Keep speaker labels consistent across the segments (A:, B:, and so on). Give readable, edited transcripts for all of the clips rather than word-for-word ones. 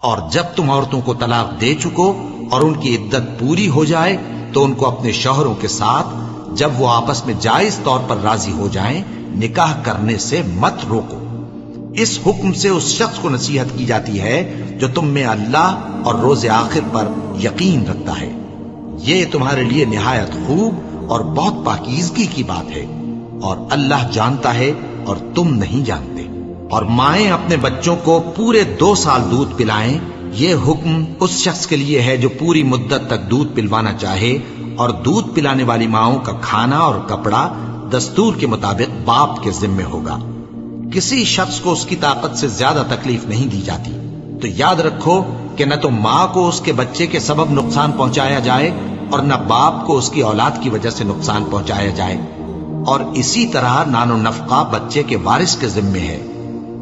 A: اور جب تم عورتوں کو طلاق دے چکو اور ان کی عدت پوری ہو جائے تو ان کو اپنے شوہروں کے ساتھ جب وہ آپس میں جائز طور پر راضی ہو جائیں نکاح کرنے سے مت روکو۔ اس حکم سے اس شخص کو نصیحت کی جاتی ہے جو تم میں اللہ اور روز آخر پر یقین رکھتا ہے۔ یہ تمہارے لیے نہایت خوب اور بہت پاکیزگی کی بات ہے، اور اللہ جانتا ہے اور تم نہیں جانتے۔ اور مائیں اپنے بچوں کو پورے 2 سال دودھ پلائیں، یہ حکم اس شخص کے لیے ہے جو پوری مدت تک دودھ پلوانا چاہے، اور دودھ پلانے والی ماؤں کا کھانا اور کپڑا دستور کے مطابق باپ کے ذمے ہوگا۔ کسی شخص کو اس کی طاقت سے زیادہ تکلیف نہیں دی جاتی، تو یاد رکھو کہ نہ تو ماں کو اس کے بچے کے سبب نقصان پہنچایا جائے اور نہ باپ کو اس کی اولاد کی وجہ سے نقصان پہنچایا جائے، اور اسی طرح نان و نفقہ بچے کے وارث کے ذمے ہے۔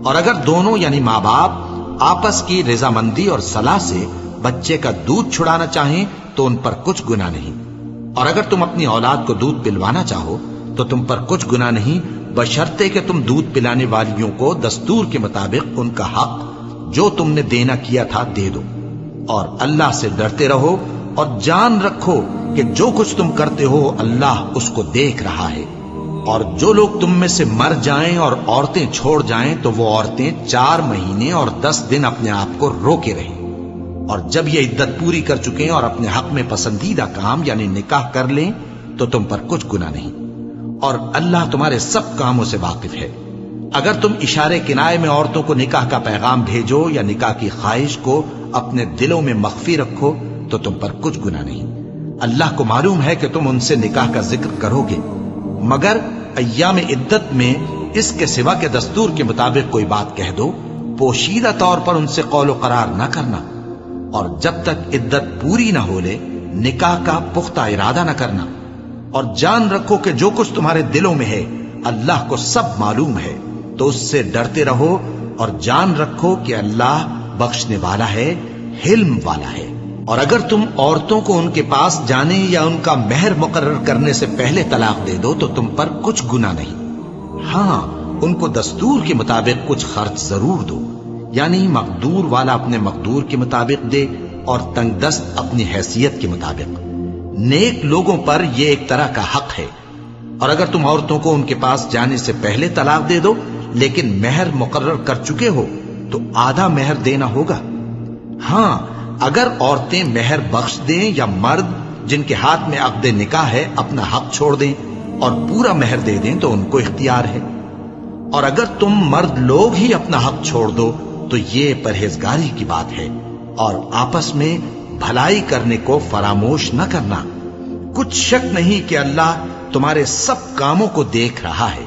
A: اور اگر دونوں یعنی ماں باپ آپس کی رضامندی اور صلاح سے بچے کا دودھ چھڑانا چاہیں تو ان پر کچھ گناہ نہیں، اور اگر تم اپنی اولاد کو دودھ پلوانا چاہو تو تم پر کچھ گناہ نہیں، بشرطے کہ تم دودھ پلانے والیوں کو دستور کے مطابق ان کا حق جو تم نے دینا کیا تھا دے دو۔ اور اللہ سے ڈرتے رہو اور جان رکھو کہ جو کچھ تم کرتے ہو اللہ اس کو دیکھ رہا ہے۔ اور جو لوگ تم میں سے مر جائیں اور عورتیں چھوڑ جائیں تو وہ عورتیں 4 مہینے اور 10 دن اپنے آپ کو روکے رہیں، اور جب یہ عدت پوری کر چکیں اور اپنے حق میں پسندیدہ کام یعنی نکاح کر لیں تو تم پر کچھ گناہ نہیں، اور اللہ تمہارے سب کاموں سے واقف ہے۔ اگر تم اشارے کنائے میں عورتوں کو نکاح کا پیغام بھیجو یا نکاح کی خواہش کو اپنے دلوں میں مخفی رکھو تو تم پر کچھ گناہ نہیں۔ اللہ کو معلوم ہے کہ تم ان سے نکاح کا ذکر کرو گے، مگر ایام عدت میں اس کے سوا کے دستور کے مطابق کوئی بات کہہ دو، پوشیدہ طور پر ان سے قول و قرار نہ کرنا، اور جب تک عدت پوری نہ ہو لے نکاح کا پختہ ارادہ نہ کرنا۔ اور جان رکھو کہ جو کچھ تمہارے دلوں میں ہے اللہ کو سب معلوم ہے، تو اس سے ڈرتے رہو اور جان رکھو کہ اللہ بخشنے والا ہے، حلم والا ہے۔ اور اگر تم عورتوں کو ان کے پاس جانے یا ان کا مہر مقرر کرنے سے پہلے طلاق دے دو تو تم پر کچھ گناہ نہیں، ہاں ان کو دستور کے مطابق کچھ خرچ ضرور دو، یعنی مقدور والا اپنے مقدور کے مطابق دے اور تنگ دست اپنی حیثیت کے مطابق۔ نیک لوگوں پر یہ ایک طرح کا حق ہے۔ اور اگر تم عورتوں کو ان کے پاس جانے سے پہلے طلاق دے دو لیکن مہر مقرر کر چکے ہو تو آدھا مہر دینا ہوگا۔ ہاں اگر عورتیں مہر بخش دیں یا مرد جن کے ہاتھ میں عقد نکاح ہے اپنا حق چھوڑ دیں اور پورا مہر دے دیں تو ان کو اختیار ہے۔ اور اگر تم مرد لوگ ہی اپنا حق چھوڑ دو تو یہ پرہیزگاری کی بات ہے، اور آپس میں بھلائی کرنے کو فراموش نہ کرنا۔ کچھ شک نہیں کہ اللہ تمہارے سب کاموں کو دیکھ رہا ہے۔